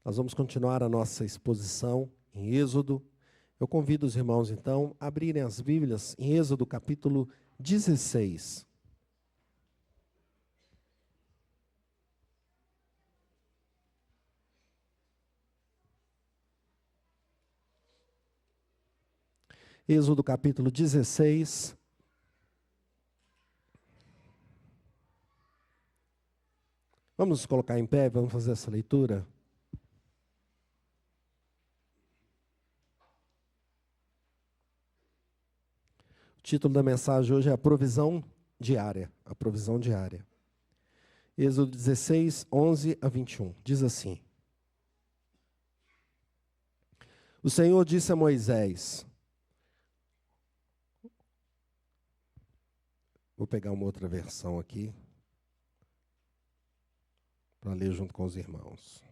Nós vamos continuar a nossa exposição em Êxodo. Eu convido os irmãos, então, a abrirem as Bíblias em Êxodo, capítulo 16. Êxodo, capítulo 16. Vamos nos colocar em pé, vamos fazer essa leitura. O título da mensagem hoje é a provisão diária. A provisão diária. Êxodo 16, 11 a 21. Diz assim: O Senhor disse a Moisés... Vou pegar uma outra versão aqui, para ler junto com os irmãos.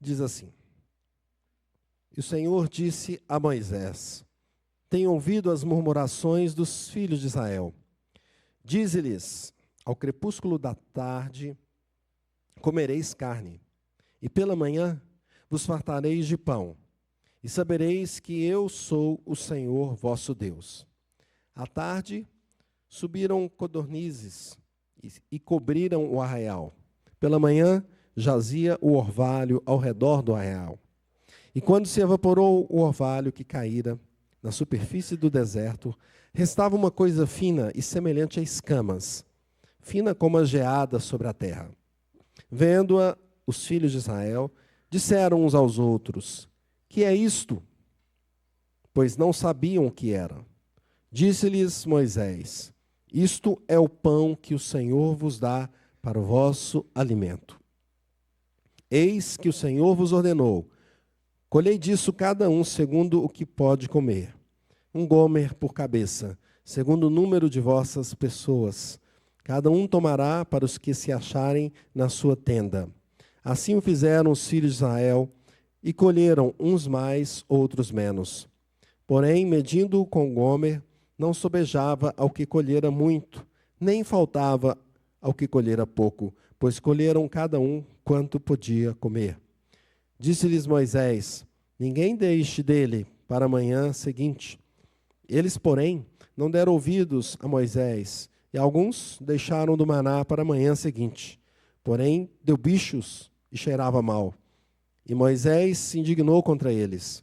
Diz assim: E o Senhor disse a Moisés: Tenho ouvido as murmurações dos filhos de Israel. Dize-lhes: Ao crepúsculo da tarde comereis carne, e pela manhã vos fartareis de pão, e sabereis que eu sou o Senhor vosso Deus. À tarde subiram codornizes e cobriram o arraial. Pela manhã jazia o orvalho ao redor do arraial. E quando se evaporou o orvalho que caíra na superfície do deserto, restava uma coisa fina e semelhante a escamas, fina como a geada sobre a terra. Vendo-a, os filhos de Israel disseram uns aos outros: Que é isto? Pois não sabiam o que era. Disse-lhes Moisés: Isto é o pão que o Senhor vos dá para o vosso alimento. Eis que o Senhor vos ordenou: colhei disso cada um segundo o que pode comer, um gomer por cabeça, segundo o número de vossas pessoas. Cada um tomará para os que se acharem na sua tenda. Assim o fizeram os filhos de Israel, e colheram uns mais, outros menos. Porém, medindo com gomer, não sobejava ao que colhera muito, nem faltava ao que colhera pouco, pois colheram cada um quanto podia comer. Disse-lhes Moisés: Ninguém deixe dele para a manhã seguinte. Eles, porém, não deram ouvidos a Moisés, e alguns deixaram do maná para a manhã seguinte. Porém, deu bichos e cheirava mal. E Moisés se indignou contra eles.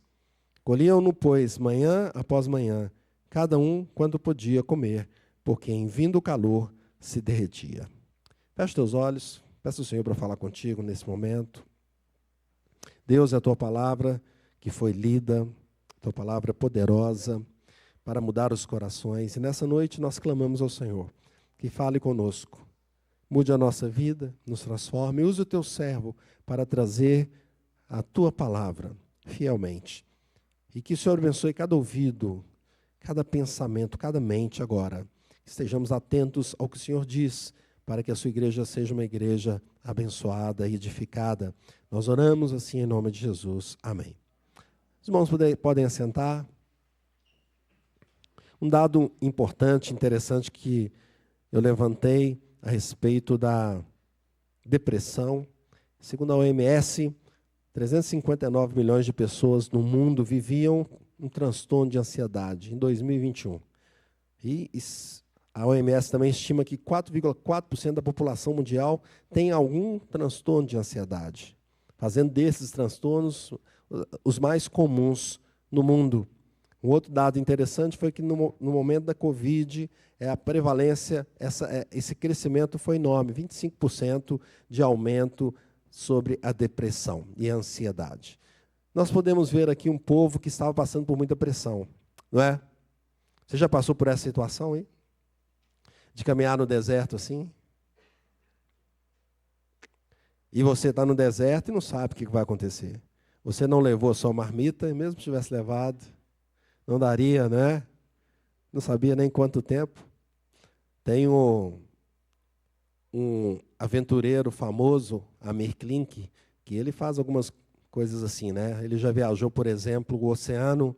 Colhiam-no, pois, manhã após manhã, cada um quanto podia comer, porque em vindo o calor se derretia. Feche teus olhos, peço ao Senhor para falar contigo nesse momento. Deus, é a tua palavra que foi lida, tua palavra poderosa para mudar os corações. E nessa noite nós clamamos ao Senhor que fale conosco. Mude a nossa vida, nos transforme, use o teu servo para trazer a tua palavra fielmente. E que o Senhor abençoe cada ouvido, cada pensamento, cada mente agora. Estejamos atentos ao que o Senhor diz, para que a sua igreja seja uma igreja abençoada e edificada. Nós oramos assim em nome de Jesus. Amém. Os irmãos podem assentar. Um dado importante, interessante que eu levantei a respeito da depressão. Segundo a OMS, 359 milhões de pessoas no mundo viviam um transtorno de ansiedade em 2021. E a OMS também estima que 4,4% da população mundial tem algum transtorno de ansiedade, fazendo desses transtornos os mais comuns no mundo. Um outro dado interessante foi que no momento da Covid, a prevalência, esse crescimento foi enorme, 25% de aumento sobre a depressão e a ansiedade. Nós podemos ver aqui um povo que estava passando por muita pressão, não é? Você já passou por essa situação aí? De caminhar no deserto assim? E você está no deserto e não sabe o que vai acontecer. Você não levou a sua marmita, e mesmo se tivesse levado, não daria, né? Não sabia nem quanto tempo. Tem um aventureiro famoso, Amir Klink, que ele faz algumas coisas assim, né? Ele já viajou, por exemplo, o oceano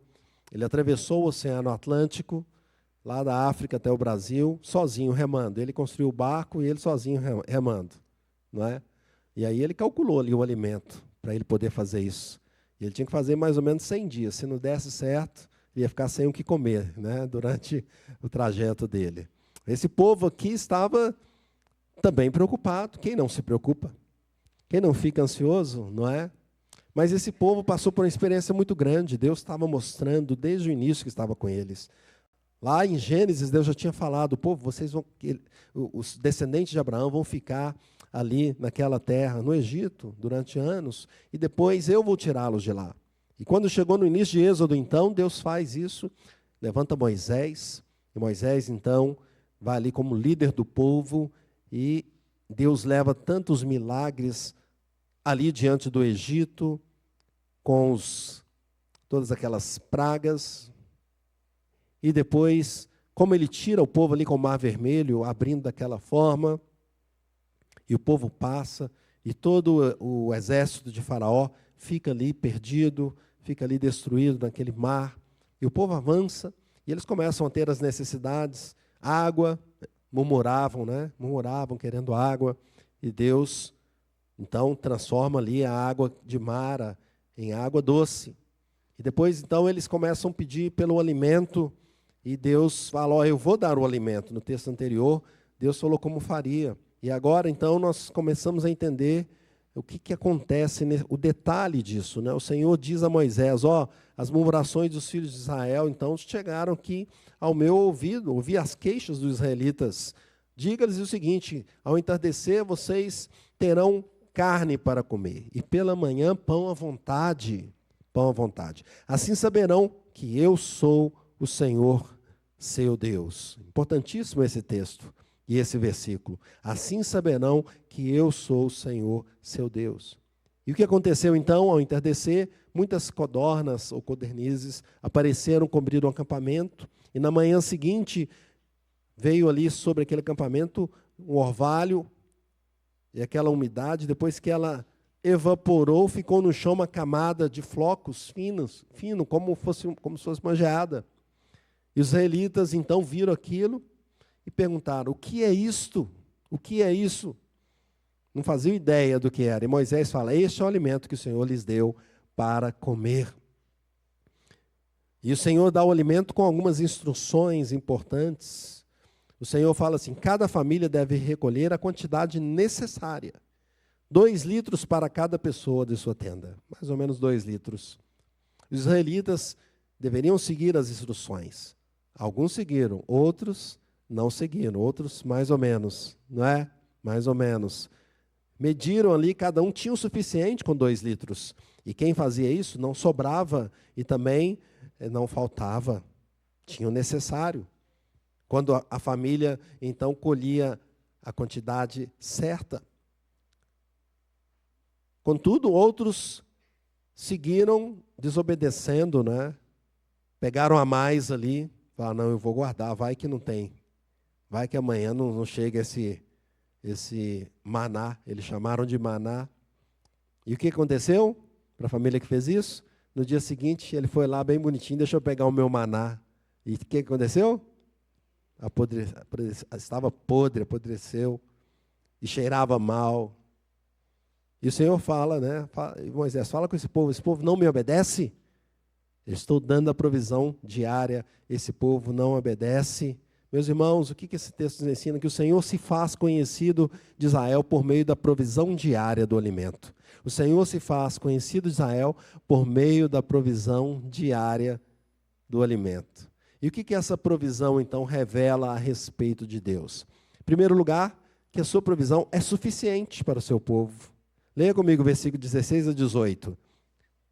Ele atravessou o Oceano Atlântico, lá da África até o Brasil, sozinho, remando. Ele construiu o barco e ele sozinho remando. Não é? E aí ele calculou ali o alimento para ele poder fazer isso. E ele tinha que fazer mais ou menos 100 dias. Se não desse certo, ele ia ficar sem o que comer, né, durante o trajeto dele. Esse povo aqui estava também preocupado. Quem não se preocupa? Quem não fica ansioso, não é? Mas esse povo passou por uma experiência muito grande. Deus estava mostrando desde o início que estava com eles. Lá em Gênesis, Deus já tinha falado, povo, os descendentes de Abraão vão ficar ali naquela terra, no Egito, durante anos, e depois eu vou tirá-los de lá. E quando chegou no início de Êxodo, então, Deus faz isso, levanta Moisés, e Moisés, então, vai ali como líder do povo, e Deus leva tantos milagres ali diante do Egito, com todas aquelas pragas. E depois, como ele tira o povo ali com o Mar Vermelho, abrindo daquela forma, e o povo passa, e todo o exército de Faraó fica ali perdido, fica ali destruído naquele mar, e o povo avança, e eles começam a ter as necessidades, água, murmuravam, né? Murmuravam querendo água, e Deus, então, transforma ali a água de Mara em água doce. E depois, então, eles começam a pedir pelo alimento, e Deus fala, ó, eu vou dar o alimento. No texto anterior, Deus falou como faria. E agora, então, nós começamos a entender o que acontece, o detalhe disso, né? O Senhor diz a Moisés, ó, as murmurações dos filhos de Israel, então, chegaram aqui ao meu ouvido, ouvi as queixas dos israelitas. Diga-lhes o seguinte, ao entardecer, vocês terão carne para comer, e pela manhã pão à vontade, pão à vontade. Assim saberão que eu sou o Senhor, seu Deus. Importantíssimo esse texto e esse versículo. Assim saberão que eu sou o Senhor, seu Deus. E o que aconteceu então, ao entardecer? Muitas codornas ou codernizes apareceram cobrindo o acampamento, e na manhã seguinte veio ali sobre aquele acampamento um orvalho, e aquela umidade, depois que ela evaporou, ficou no chão uma camada de flocos finos, como se fosse uma geada. E os israelitas então viram aquilo e perguntaram, o que é isto? O que é isso? Não faziam ideia do que era. E Moisés fala, este é o alimento que o Senhor lhes deu para comer. E o Senhor dá o alimento com algumas instruções importantes. O Senhor fala assim, cada família deve recolher a quantidade necessária. 2 litros para cada pessoa de sua tenda. Mais ou menos 2 litros. Os israelitas deveriam seguir as instruções. Alguns seguiram, outros não seguiram, outros mais ou menos, não é? Mais ou menos. Mediram ali, cada um tinha o suficiente com 2 litros. E quem fazia isso não sobrava e também não faltava. Tinha o necessário. Quando a família, então, colhia a quantidade certa. Contudo, outros seguiram desobedecendo, né? Pegaram a mais ali, falaram, não, eu vou guardar, vai que não tem. Vai que amanhã não chega esse maná, eles chamaram de maná. E o que aconteceu para a família que fez isso? No dia seguinte, ele foi lá bem bonitinho, deixa eu pegar o meu maná. E o que aconteceu? Estava podre, apodreceu, e cheirava mal. E o Senhor fala, né? Moisés, fala com esse povo não me obedece? Eu estou dando a provisão diária, esse povo não obedece. Meus irmãos, o que esse texto nos ensina? Que o Senhor se faz conhecido de Israel por meio da provisão diária do alimento. O Senhor se faz conhecido de Israel por meio da provisão diária do alimento. E o que essa provisão, então, revela a respeito de Deus? Em primeiro lugar, que a sua provisão é suficiente para o seu povo. Leia comigo o versículo 16 a 18.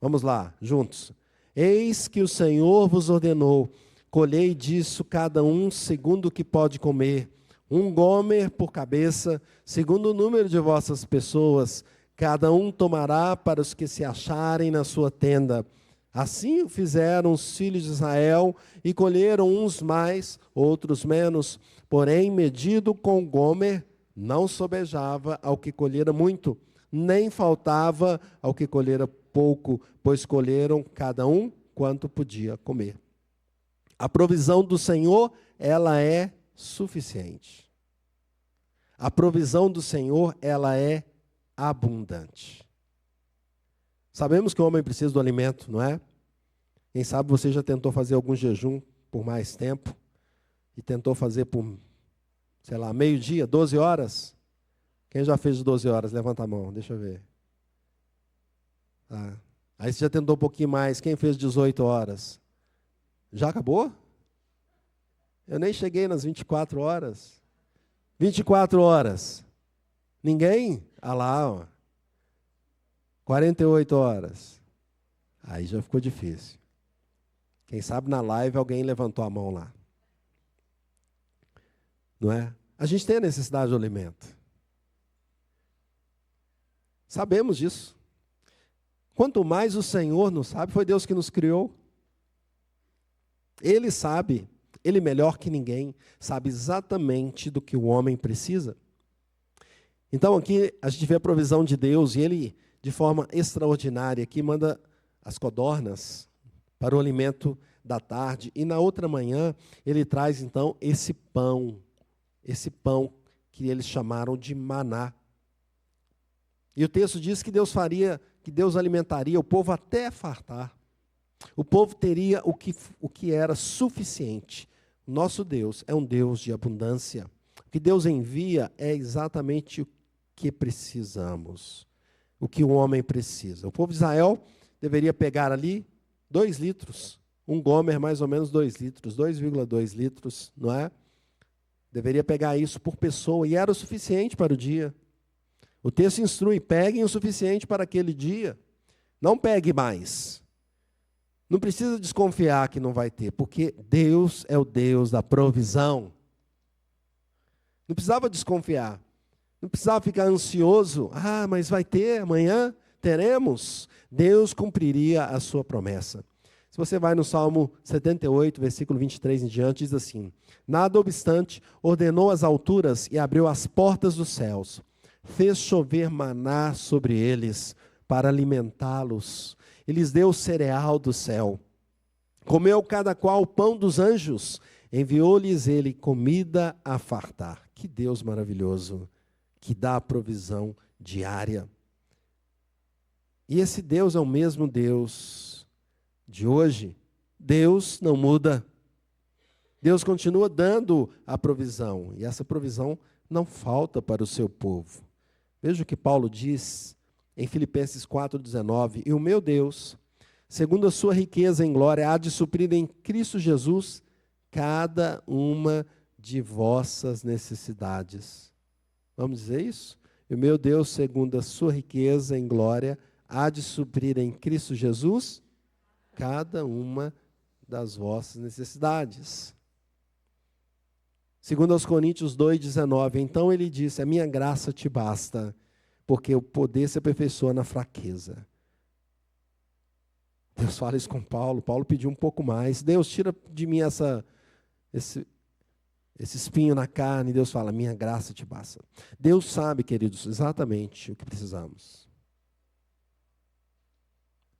Vamos lá, juntos. Eis que o Senhor vos ordenou, colhei disso cada um segundo o que pode comer, 1 gomer por cabeça, segundo o número de vossas pessoas, cada um tomará para os que se acharem na sua tenda. Assim fizeram os filhos de Israel e colheram uns mais, outros menos, porém medido com gomer, não sobejava ao que colhera muito, nem faltava ao que colhera pouco, pois colheram cada um quanto podia comer. A provisão do Senhor, ela é suficiente. A provisão do Senhor, ela é abundante. Sabemos que o homem precisa do alimento, não é? Quem sabe você já tentou fazer algum jejum por mais tempo e tentou fazer por, sei lá, meio-dia, 12 horas? Quem já fez de 12 horas? Levanta a mão, deixa eu ver. Aí você já tentou um pouquinho mais. Quem fez 18 horas? Já acabou? Eu nem cheguei nas 24 horas. 24 horas. Ninguém? Ah lá, ó. 48 horas. Aí já ficou difícil. Quem sabe na live alguém levantou a mão lá. Não é? A gente tem a necessidade do alimento. Sabemos disso. Quanto mais o Senhor nos sabe, foi Deus que nos criou. Ele sabe, Ele melhor que ninguém, sabe exatamente do que o homem precisa. Então aqui a gente vê a provisão de Deus e Ele, de forma extraordinária, aqui manda as codornas para o alimento da tarde. E na outra manhã Ele traz então esse pão que eles chamaram de maná. E o texto diz que Deus alimentaria o povo até fartar. O povo teria o que era suficiente. Nosso Deus é um Deus de abundância. O que Deus envia é exatamente o que precisamos. O que o homem precisa. O povo de Israel deveria pegar ali 2 litros. Um gomer, mais ou menos 2 litros. 2,2 litros, não é? Deveria pegar isso por pessoa. E era o suficiente para o dia. O texto instrui, peguem o suficiente para aquele dia. Não pegue mais. Não precisa desconfiar que não vai ter, porque Deus é o Deus da provisão. Não precisava desconfiar. Não precisava ficar ansioso. Ah, mas vai ter amanhã? Teremos? Deus cumpriria a sua promessa. Se você vai no Salmo 78, versículo 23 em diante, diz assim: Nada obstante, ordenou as alturas e abriu as portas dos céus. Fez chover maná sobre eles para alimentá-los. E lhes deu o cereal do céu. Comeu cada qual o pão dos anjos. Enviou-lhes ele comida a fartar. Que Deus maravilhoso, que dá a provisão diária. E esse Deus é o mesmo Deus de hoje. Deus não muda. Deus continua dando a provisão. E essa provisão não falta para o seu povo. Veja o que Paulo diz em Filipenses 4,19. E o meu Deus, segundo a sua riqueza em glória, há de suprir em Cristo Jesus cada uma de vossas necessidades. Vamos dizer isso? E o meu Deus, segundo a sua riqueza em glória, há de suprir em Cristo Jesus cada uma das vossas necessidades. Segundo aos Coríntios 2,19, então ele disse, a minha graça te basta, porque o poder se aperfeiçoa na fraqueza. Deus fala isso com Paulo. Paulo pediu um pouco mais. Deus, tira de mim esse espinho na carne. Deus fala, minha graça te basta. Deus sabe, queridos, exatamente o que precisamos.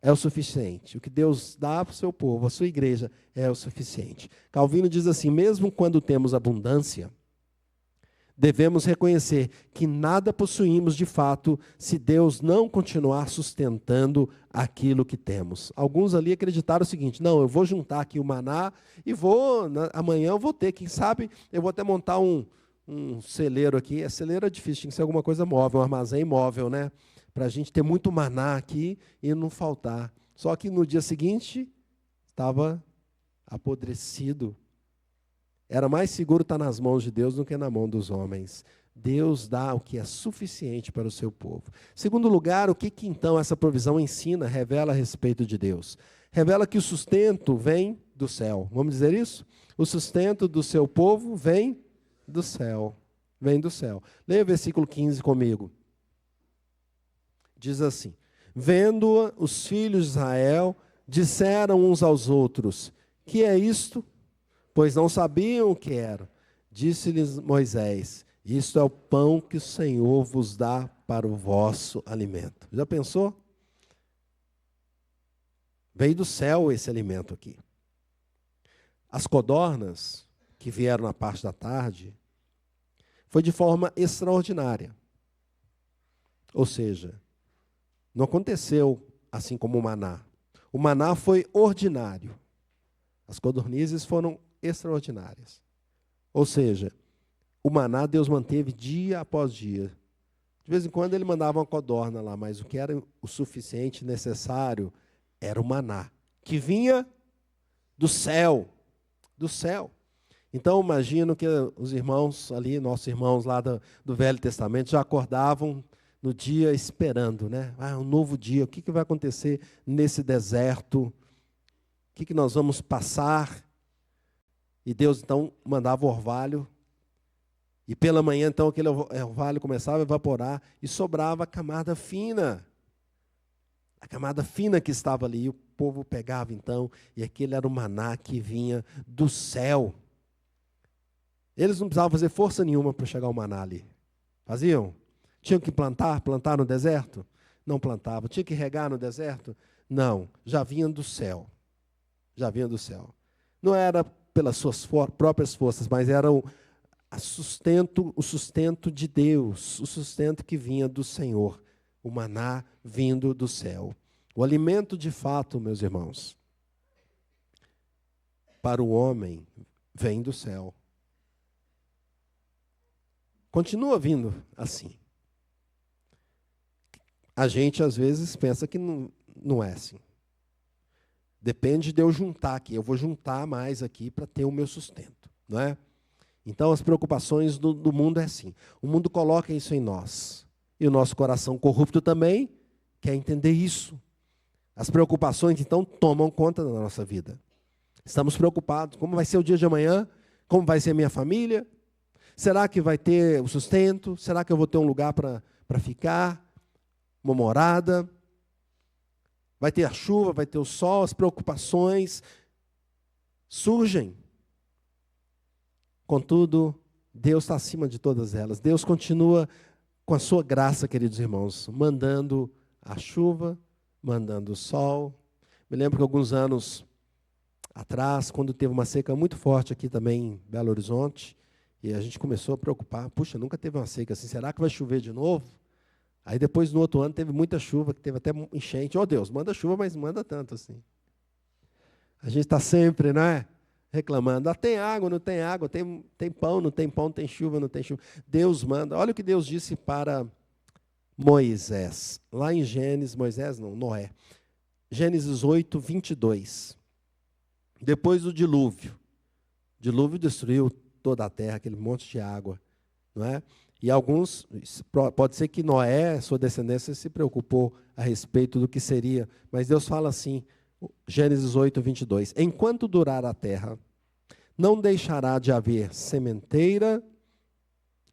É o suficiente. O que Deus dá para o seu povo, a sua igreja, é o suficiente. Calvino diz assim, mesmo quando temos abundância, devemos reconhecer que nada possuímos de fato se Deus não continuar sustentando aquilo que temos. Alguns ali acreditaram o seguinte, não, eu vou juntar aqui o maná e amanhã eu vou ter, quem sabe eu vou até montar um celeiro aqui. Celeiro é difícil, tinha que ser alguma coisa móvel, um armazém móvel, né? Para a gente ter muito maná aqui e não faltar. Só que no dia seguinte estava apodrecido. Era mais seguro estar nas mãos de Deus do que na mão dos homens. Deus dá o que é suficiente para o seu povo. Segundo lugar, o que então essa provisão ensina, revela a respeito de Deus? Revela que o sustento vem do céu. Vamos dizer isso? O sustento do seu povo vem do céu. Vem do céu. Leia o versículo 15 comigo. Diz assim, vendo os filhos de Israel, disseram uns aos outros, que é isto? Pois não sabiam o que era. Disse-lhes Moisés, isto é o pão que o Senhor vos dá para o vosso alimento. Já pensou? Veio do céu esse alimento aqui. as codornas, que vieram na parte da tarde, foi de forma extraordinária. Ou seja, não aconteceu assim como o maná. O maná foi ordinário. As codornizes foram extraordinárias. Ou seja, o maná Deus manteve dia após dia. De vez em quando ele mandava uma codorna lá, mas o que era o suficiente, necessário, era o maná, que vinha do céu. Do céu. Então, imagino que os irmãos ali, nossos irmãos lá do Velho Testamento, já acordavam no dia esperando, né? Um novo dia, o que vai acontecer nesse deserto? O que nós vamos passar? E Deus, então, mandava o orvalho. E pela manhã, então, aquele orvalho começava a evaporar e sobrava a camada fina. A camada fina que estava ali. E o povo pegava, então, e aquele era o maná que vinha do céu. Eles não precisavam fazer força nenhuma para chegar ao maná ali. Faziam? Tinham que plantar no deserto? Não plantavam. Tinha que regar no deserto? Não. Já vinha do céu. Já vinha do céu. Não era pelas suas próprias forças, mas era o sustento de Deus, o sustento que vinha do Senhor, o maná vindo do céu. O alimento de fato, meus irmãos, para o homem, vem do céu. Continua vindo assim. A gente, às vezes, pensa que não é assim. Depende de eu juntar aqui. Eu vou juntar mais aqui para ter o meu sustento, não é? Então, as preocupações do mundo é assim. O mundo coloca isso em nós. E o nosso coração corrupto também quer entender isso. As preocupações, então, tomam conta da nossa vida. Estamos preocupados. Como vai ser o dia de amanhã? Como vai ser a minha família? Será que vai ter o sustento? Será que eu vou ter um lugar para ficar? Uma morada? Vai ter a chuva? Vai ter o sol? As preocupações surgem. Contudo, Deus está acima de todas elas. Deus continua com a sua graça, queridos irmãos, mandando a chuva, mandando o sol. Me lembro que alguns anos atrás, quando teve uma seca muito forte aqui também em Belo Horizonte, e a gente começou a preocupar, puxa, nunca teve uma seca assim, será que vai chover de novo? Aí depois, no outro ano, teve muita chuva, que teve até enchente. Oh, Deus, manda chuva, mas não manda tanto assim. A gente está sempre, não é? Reclamando, tem água, não tem água, tem pão, não tem chuva, não tem chuva. Deus manda. Olha o que Deus disse para Moisés. Lá em Gênesis, Noé. Gênesis 8, 22. Depois do dilúvio. O dilúvio destruiu toda a terra, aquele monte de água. Não é? E alguns, pode ser que Noé, sua descendência, se preocupou a respeito do que seria. Mas Deus fala assim, Gênesis 8, 22. Enquanto durar a terra, não deixará de haver sementeira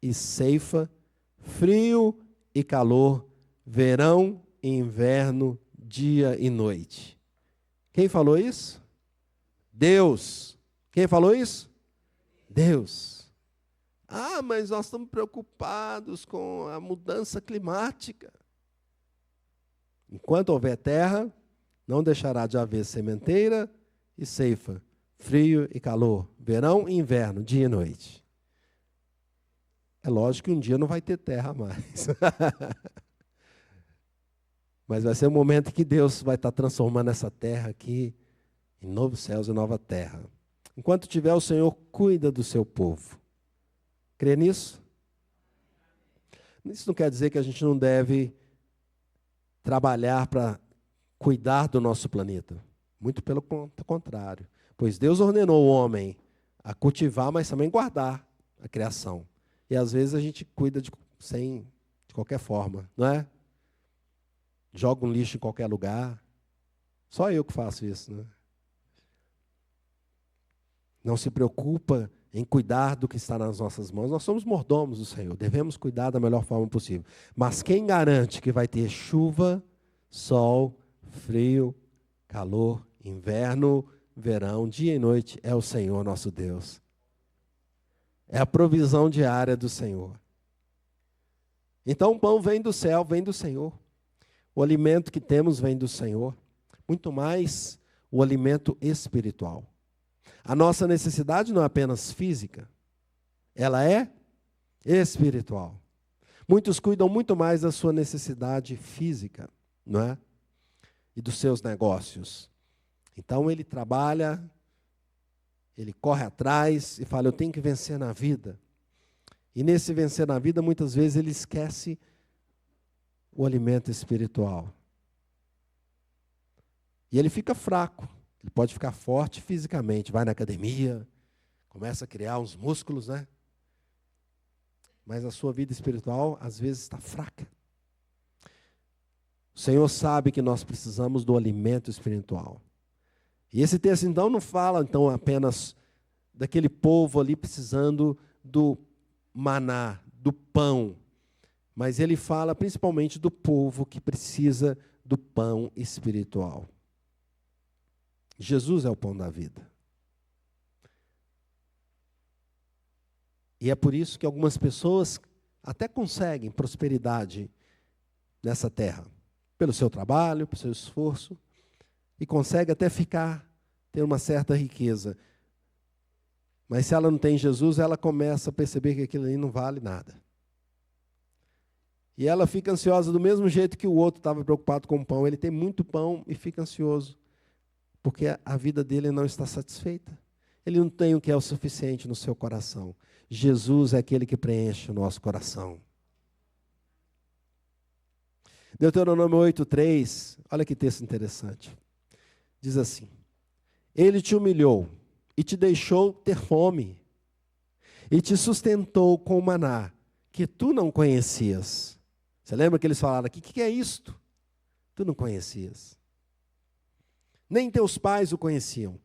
e ceifa, frio e calor, verão e inverno, dia e noite. Quem falou isso? Deus. Quem falou isso? Deus. Mas nós estamos preocupados com a mudança climática. Enquanto houver terra, não deixará de haver sementeira e ceifa, frio e calor, verão e inverno, dia e noite. É lógico que um dia não vai ter terra mais. Mas vai ser um momento que Deus vai estar transformando essa terra aqui em novos céus e nova terra. Enquanto tiver, o Senhor cuida do seu povo. Crê nisso? Isso não quer dizer que a gente não deve trabalhar para cuidar do nosso planeta. Muito pelo contrário. Pois Deus ordenou o homem a cultivar, mas também guardar a criação. E às vezes a gente cuida de qualquer forma, não é? Joga um lixo em qualquer lugar. Só eu que faço isso, né? Não se preocupa em cuidar do que está nas nossas mãos. Nós somos mordomos do Senhor, devemos cuidar da melhor forma possível. Mas quem garante que vai ter chuva, sol, frio, calor, inverno, verão, dia e noite, é o Senhor nosso Deus. É a provisão diária do Senhor. Então o pão vem do céu, vem do Senhor. O alimento que temos vem do Senhor. Muito mais o alimento espiritual. A nossa necessidade não é apenas física, ela é espiritual. Muitos cuidam muito mais da sua necessidade física, não é? E dos seus negócios. Então ele trabalha, ele corre atrás e fala, eu tenho que vencer na vida. E nesse vencer na vida, muitas vezes ele esquece o alimento espiritual. E ele fica fraco. Ele pode ficar forte fisicamente, vai na academia, começa a criar uns músculos, né? Mas a sua vida espiritual, às vezes, está fraca. O Senhor sabe que nós precisamos do alimento espiritual. E esse texto, então, não fala então apenas daquele povo ali precisando do maná, do pão, mas ele fala principalmente do povo que precisa do pão espiritual. Jesus é o pão da vida. E é por isso que algumas pessoas até conseguem prosperidade nessa terra, pelo seu trabalho, pelo seu esforço, e consegue até ter uma certa riqueza. Mas se ela não tem Jesus, ela começa a perceber que aquilo ali não vale nada. E ela fica ansiosa do mesmo jeito que o outro estava preocupado com o pão. Ele tem muito pão e fica ansioso, porque a vida dele não está satisfeita. Ele não tem o que é o suficiente no seu coração. Jesus é aquele que preenche o nosso coração. Deuteronômio 8:3, olha que texto interessante. Diz assim: Ele te humilhou e te deixou ter fome, e te sustentou com maná, que tu não conhecias. Você lembra que eles falaram aqui, o que é isto? Tu não conhecias. Nem teus pais o conheciam,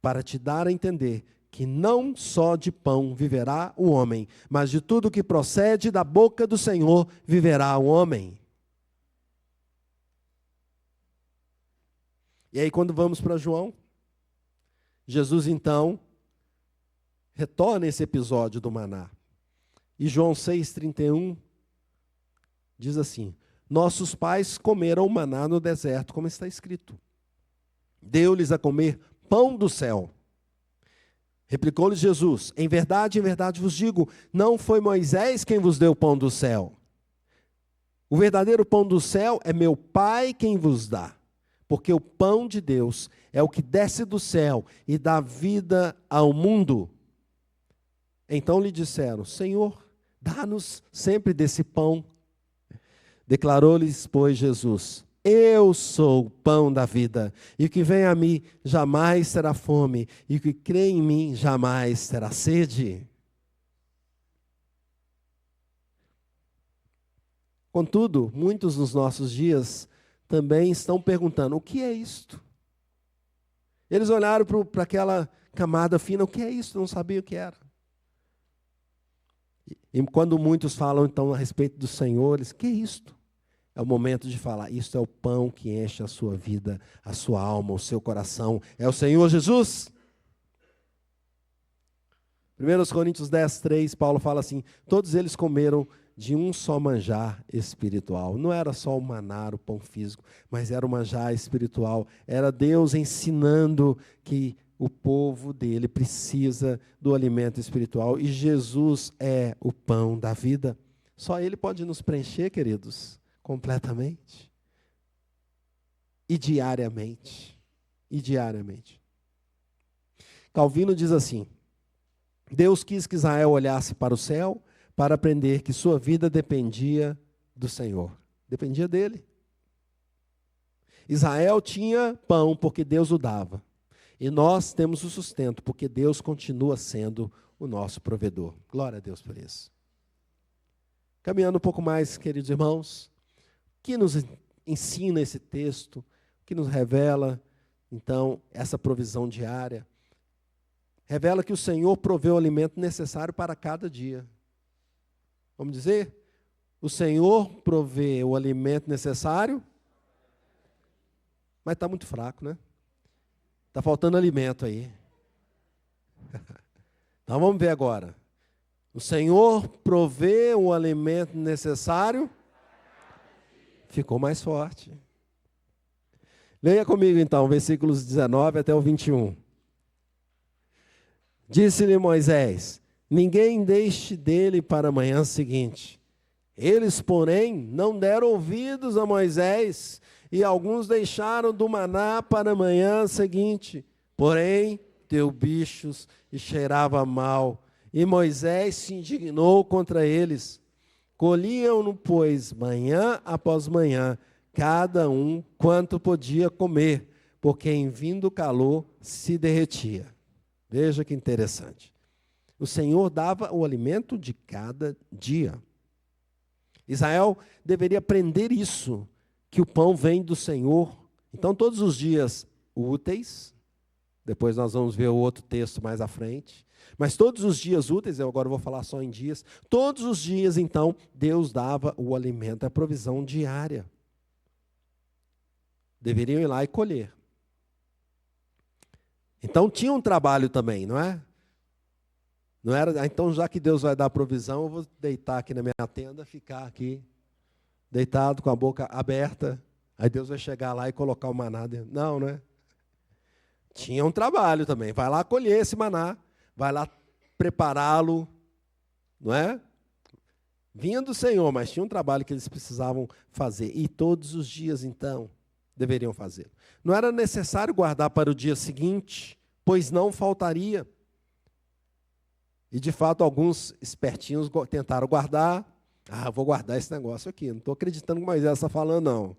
para te dar a entender que não só de pão viverá o homem, mas de tudo que procede da boca do Senhor viverá o homem. E aí quando vamos para João, Jesus então retorna esse episódio do maná. E João 6,31 diz assim: nossos pais comeram o maná no deserto, como está escrito. Deu-lhes a comer pão do céu. Replicou-lhes Jesus: em verdade vos digo, não foi Moisés quem vos deu o pão do céu. O verdadeiro pão do céu é meu Pai quem vos dá. Porque o pão de Deus é o que desce do céu e dá vida ao mundo. Então lhe disseram: Senhor, dá-nos sempre desse pão. Declarou-lhes, pois, Jesus: eu sou o pão da vida, e o que vem a mim jamais terá fome, e o que crê em mim jamais terá sede. Contudo, muitos nos nossos dias também estão perguntando: o que é isto? Eles olharam para aquela camada fina: o que é isso? Não sabiam o que era. E quando muitos falam então a respeito dos senhores, o que é isto? É o momento de falar: isto é o pão que enche a sua vida, a sua alma, o seu coração. É o Senhor Jesus. 1 Coríntios 10:3, Paulo fala assim: todos eles comeram de um só manjar espiritual. Não era só o maná, o pão físico, mas era o manjar espiritual. Era Deus ensinando que o povo dele precisa do alimento espiritual. E Jesus é o pão da vida. Só Ele pode nos preencher, queridos, completamente. E diariamente. E diariamente. Calvino diz assim: Deus quis que Israel olhasse para o céu para aprender que sua vida dependia do Senhor. Dependia dele. Israel tinha pão porque Deus o dava. E nós temos o sustento porque Deus continua sendo o nosso provedor. Glória a Deus por isso. Caminhando um pouco mais, queridos irmãos, o que nos ensina esse texto? O que nos revela, então, essa provisão diária? Revela que o Senhor provê o alimento necessário para cada dia. Vamos dizer? O Senhor provê o alimento necessário, mas está muito fraco, né? Está faltando alimento aí. Então vamos ver agora. O Senhor provê o alimento necessário, ficou mais forte. Leia comigo então, versículos 19 até o 21. Disse-lhe Moisés: ninguém deixe dele para a manhã seguinte. Eles, porém, não deram ouvidos a Moisés, e alguns deixaram do maná para a manhã seguinte. Porém, deu bichos e cheirava mal. E Moisés se indignou contra eles. Colhiam-no, pois, manhã após manhã, cada um quanto podia comer, porque em vindo o calor se derretia. Veja que interessante. O Senhor dava o alimento de cada dia. Israel deveria aprender isso, que o pão vem do Senhor. Então, todos os dias úteis, depois nós vamos ver o outro texto mais à frente, mas todos os dias úteis, eu agora vou falar só em dias, todos os dias, então, Deus dava o alimento, a provisão diária. Deveriam ir lá e colher. Então, tinha um trabalho também, não é? Não era, então, já que Deus vai dar a provisão, eu vou deitar aqui na minha tenda, ficar aqui, deitado com a boca aberta, aí Deus vai chegar lá e colocar o maná dentro. Não, né? Tinha um trabalho também. Vai lá colher esse maná, vai lá prepará-lo, não é? Vinha do Senhor, mas tinha um trabalho que eles precisavam fazer. E todos os dias, então, deveriam fazer. Não era necessário guardar para o dia seguinte, pois não faltaria. E, de fato, alguns espertinhos tentaram guardar. Ah, vou guardar esse negócio aqui. Não estou acreditando que Moisés está falando, não.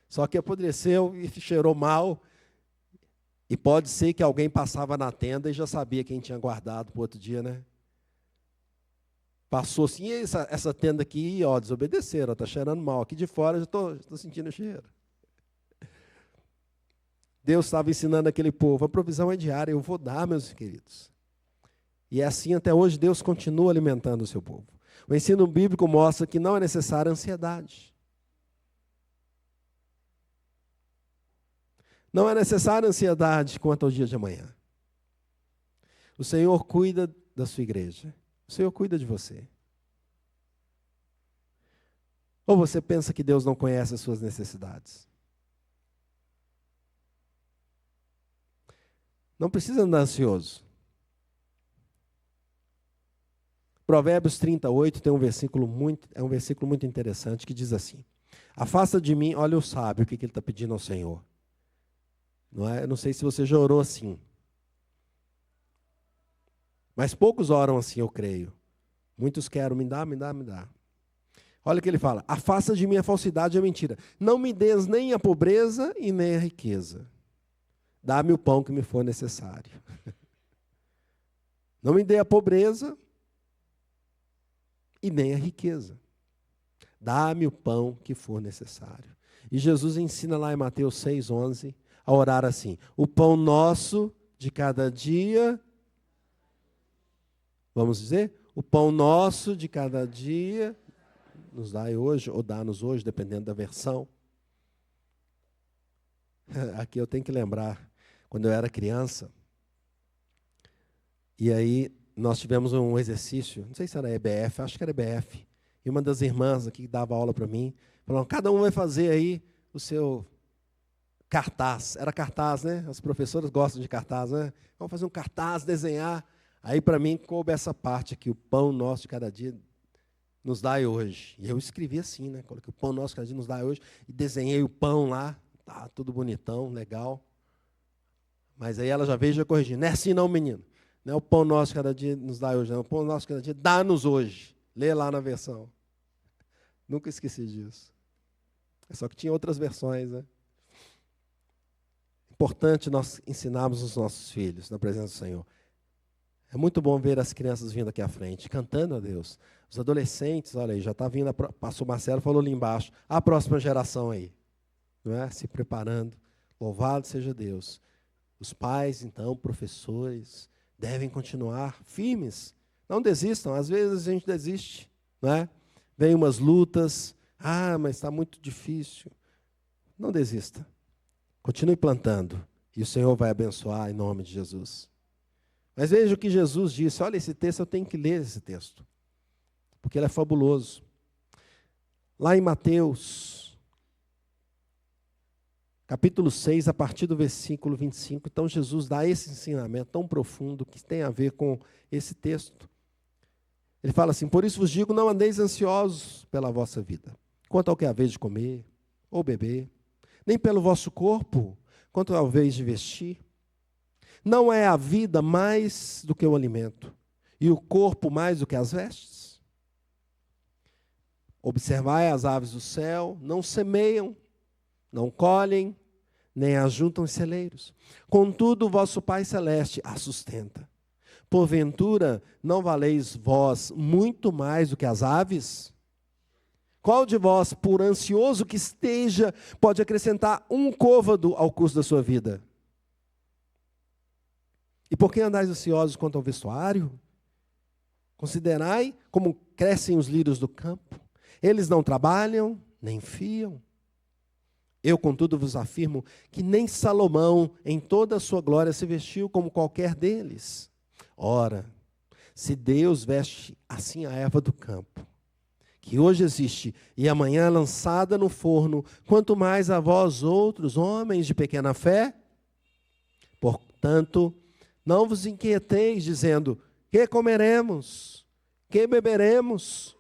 Só que apodreceu e cheirou mal. E pode ser que alguém passava na tenda e já sabia quem tinha guardado para o outro dia, né? Passou assim, e essa tenda aqui, ó, desobedeceram, está cheirando mal. Aqui de fora já estou sentindo o cheiro. Deus estava ensinando aquele povo, a provisão é diária, eu vou dar, meus queridos. E é assim até hoje, Deus continua alimentando o seu povo. O ensino bíblico mostra que não é necessária ansiedade. Não é necessária ansiedade quanto ao dia de amanhã. O Senhor cuida da sua igreja. O Senhor cuida de você. Ou você pensa que Deus não conhece as suas necessidades? Não precisa andar ansioso. Provérbios 38 tem um versículo muito interessante que diz assim: afasta de mim, olha o sábio, o que ele está pedindo ao Senhor. Não é? Eu não sei se você já orou assim. Mas poucos oram assim, eu creio. Muitos querem, me dá, me dá, me dá. Olha o que ele fala: afasta de mim a falsidade e a mentira. Não me des nem a pobreza e nem a riqueza. Dá-me o pão que me for necessário. Não me dê a pobreza e nem a riqueza. Dá-me o pão que for necessário. E Jesus ensina lá em Mateus 6,11 a orar assim: o pão nosso de cada dia, vamos dizer, o pão nosso de cada dia, nos dai hoje, ou dá-nos hoje, dependendo da versão. Aqui eu tenho que lembrar, quando eu era criança, e aí nós tivemos um exercício, não sei se era EBF, acho que era EBF, e uma das irmãs aqui que dava aula para mim, falou: cada um vai fazer aí o seu cartaz. Era cartaz, né? As professoras gostam de cartaz, né? Vamos fazer um cartaz, desenhar. Aí, para mim, coube essa parte aqui: o pão nosso de cada dia nos dai hoje. E eu escrevi assim, né? Coloquei o pão nosso de cada dia nos dai hoje, e desenhei o pão lá, tá tudo bonitão, legal. Mas aí ela já veio e já corrigiu: não é assim não, menino. Não é o pão nosso de cada dia nos dai hoje, não. O pão nosso de cada dia dá-nos hoje. Lê lá na versão. Nunca esqueci disso. Só que tinha outras versões, né? Importante nós ensinarmos os nossos filhos na presença do Senhor. É muito bom ver as crianças vindo aqui à frente, cantando a Deus. Os adolescentes, olha aí, já está vindo, pastor Marcelo falou ali embaixo, a próxima geração aí, não é? Se preparando. Louvado seja Deus. Os pais, então, professores, devem continuar firmes. Não desistam, às vezes a gente desiste, não é? Vem umas lutas, mas está muito difícil. Não desista. Continue plantando, e o Senhor vai abençoar em nome de Jesus. Mas veja o que Jesus disse. Olha, esse texto, eu tenho que ler esse texto, porque ele é fabuloso. Lá em Mateus, capítulo 6, a partir do versículo 25. Então, Jesus dá esse ensinamento tão profundo que tem a ver com esse texto. Ele fala assim: por isso vos digo, não andeis ansiosos pela vossa vida, quanto ao que haveis de comer ou beber, nem pelo vosso corpo, quanto ao haveis de vestir. Não é a vida mais do que o alimento, e o corpo mais do que as vestes? Observai as aves do céu, não semeiam, não colhem, nem ajuntam em celeiros. Contudo, o vosso Pai Celeste a sustenta. Porventura, não valeis vós muito mais do que as aves? Qual de vós, por ansioso que esteja, pode acrescentar um côvado ao curso da sua vida? E por que andais ansiosos quanto ao vestuário? Considerai como crescem os lírios do campo. Eles não trabalham, nem fiam. Eu, contudo, vos afirmo que nem Salomão, em toda a sua glória, se vestiu como qualquer deles. Ora, se Deus veste assim a erva do campo, que hoje existe e amanhã é lançada no forno, quanto mais a vós outros, homens de pequena fé? Portanto, não vos inquieteis, dizendo: que comeremos? Que beberemos?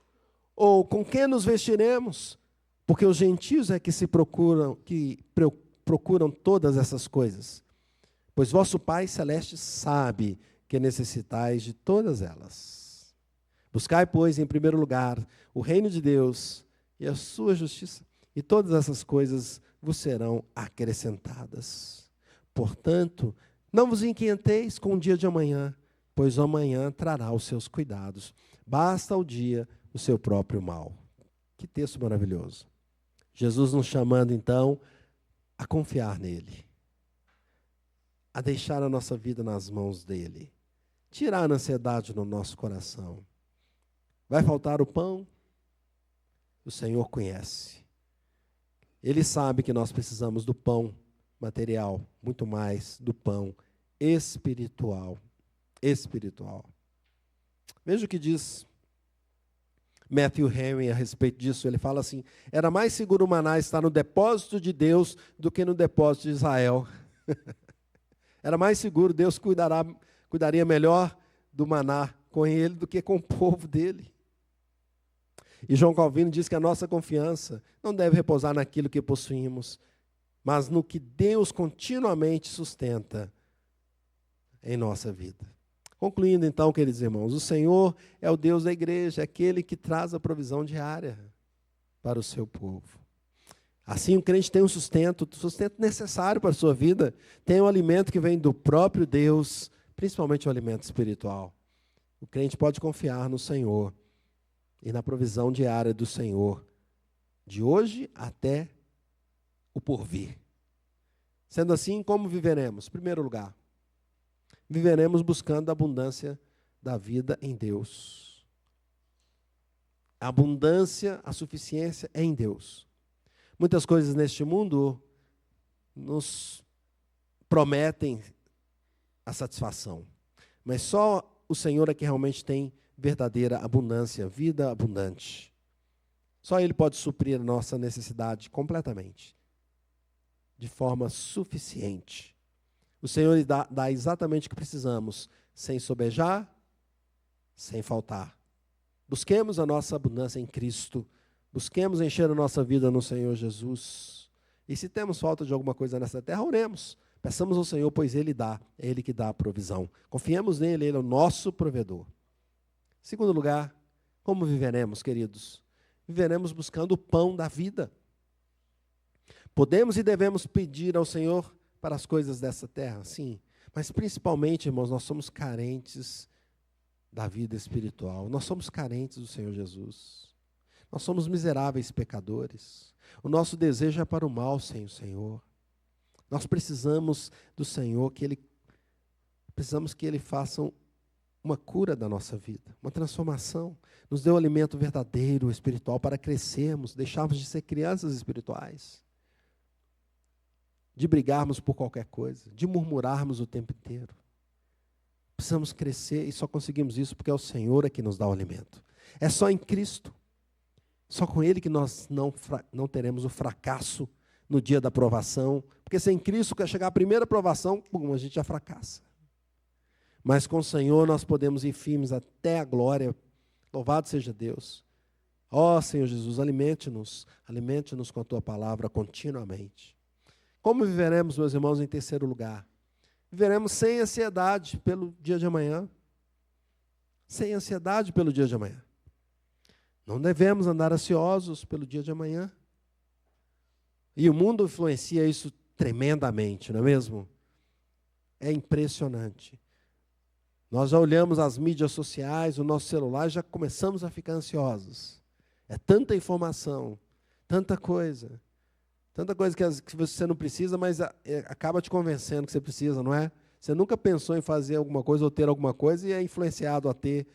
Ou com que nos vestiremos? Porque os gentios é que procuram todas essas coisas. Pois vosso Pai Celeste sabe que necessitais de todas elas. Buscai, pois, em primeiro lugar o reino de Deus e a sua justiça, e todas essas coisas vos serão acrescentadas. Portanto, não vos inquieteis com o dia de amanhã, pois o amanhã trará os seus cuidados. Basta ao dia o seu próprio mal. Que texto maravilhoso. Jesus nos chamando, então, a confiar nele, a deixar a nossa vida nas mãos dele, tirar a ansiedade no nosso coração. Vai faltar o pão? O Senhor conhece. Ele sabe que nós precisamos do pão material, muito mais do pão espiritual. Espiritual. Veja o que diz Matthew Henry a respeito disso. Ele fala assim: era mais seguro o maná estar no depósito de Deus do que no depósito de Israel. Era mais seguro, Deus cuidaria melhor do maná com ele do que com o povo dele. E João Calvino diz que a nossa confiança não deve repousar naquilo que possuímos, mas no que Deus continuamente sustenta em nossa vida. Concluindo então, queridos irmãos, o Senhor é o Deus da igreja, é aquele que traz a provisão diária para o seu povo. Assim o crente tem um sustento necessário para a sua vida, tem um alimento que vem do próprio Deus, principalmente o alimento espiritual. O crente pode confiar no Senhor e na provisão diária do Senhor, de hoje até o porvir. Sendo assim, como viveremos? Em primeiro lugar, viveremos buscando a abundância da vida em Deus. A abundância, a suficiência é em Deus. Muitas coisas neste mundo nos prometem a satisfação, mas só o Senhor é que realmente tem verdadeira abundância, vida abundante. Só Ele pode suprir a nossa necessidade completamente, de forma suficiente. O Senhor dá exatamente o que precisamos, sem sobejar, sem faltar. Busquemos a nossa abundância em Cristo. Busquemos encher a nossa vida no Senhor Jesus. E se temos falta de alguma coisa nessa terra, oremos. Peçamos ao Senhor, pois Ele dá. É Ele que dá a provisão. Confiemos nele, Ele é o nosso provedor. Segundo lugar, como viveremos, queridos? Viveremos buscando o pão da vida. Podemos e devemos pedir ao Senhor para as coisas dessa terra, sim. Mas principalmente, irmãos, nós somos carentes da vida espiritual. Nós somos carentes do Senhor Jesus. Nós somos miseráveis pecadores. O nosso desejo é para o mal sem o Senhor. Nós precisamos do Senhor, precisamos que Ele faça uma cura da nossa vida, uma transformação. Nos dê o alimento verdadeiro, espiritual, para crescermos, deixarmos de ser crianças espirituais. De brigarmos por qualquer coisa, de murmurarmos o tempo inteiro. Precisamos crescer e só conseguimos isso porque é o Senhor que nos dá o alimento. É só em Cristo. Só com Ele que nós não teremos o fracasso no dia da provação, porque sem Cristo, quer chegar a primeira provação, pum, a gente já fracassa. Mas com o Senhor nós podemos ir firmes até a glória. Louvado seja Deus. Ó Senhor Jesus, alimente-nos com a Tua palavra continuamente. Como viveremos, meus irmãos, em terceiro lugar? Viveremos sem ansiedade pelo dia de amanhã. Sem ansiedade pelo dia de amanhã. Não devemos andar ansiosos pelo dia de amanhã. E o mundo influencia isso tremendamente, não é mesmo? É impressionante. Nós já olhamos as mídias sociais, o nosso celular, e já começamos a ficar ansiosos. É tanta informação, tanta coisa que você não precisa, mas acaba te convencendo que você precisa, não é? Você nunca pensou em fazer alguma coisa ou ter alguma coisa e é influenciado a ter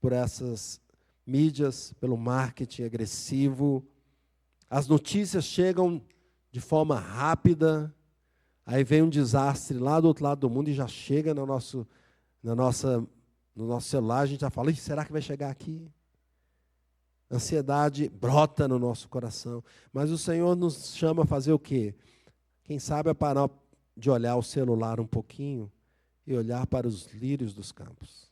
por essas mídias, pelo marketing agressivo. As notícias chegam de forma rápida, aí vem um desastre lá do outro lado do mundo e já chega no nosso celular, a gente já fala, será que vai chegar aqui? Ansiedade brota no nosso coração. Mas o Senhor nos chama a fazer o quê? Quem sabe é parar de olhar o celular um pouquinho e olhar para os lírios dos campos.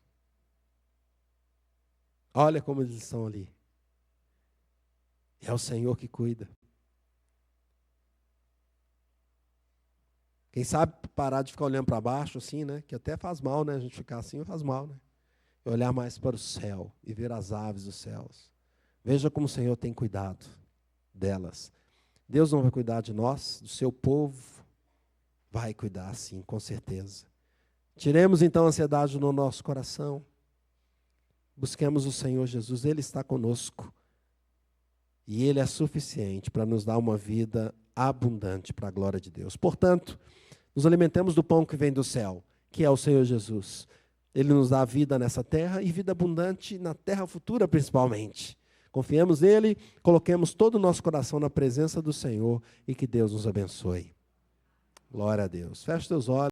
Olha como eles estão ali. É o Senhor que cuida. Quem sabe parar de ficar olhando para baixo assim, né? Que até faz mal, né? A gente ficar assim faz mal, né? E olhar mais para o céu e ver as aves dos céus. Veja como o Senhor tem cuidado delas. Deus não vai cuidar de nós, do seu povo. Vai cuidar, sim, com certeza. Tiremos então a ansiedade no nosso coração. Busquemos o Senhor Jesus, Ele está conosco. E Ele é suficiente para nos dar uma vida abundante para a glória de Deus. Portanto, nos alimentemos do pão que vem do céu, que é o Senhor Jesus. Ele nos dá vida nessa terra e vida abundante na terra futura, principalmente. Confiemos nele, coloquemos todo o nosso coração na presença do Senhor e que Deus nos abençoe. Glória a Deus. Feche teus olhos.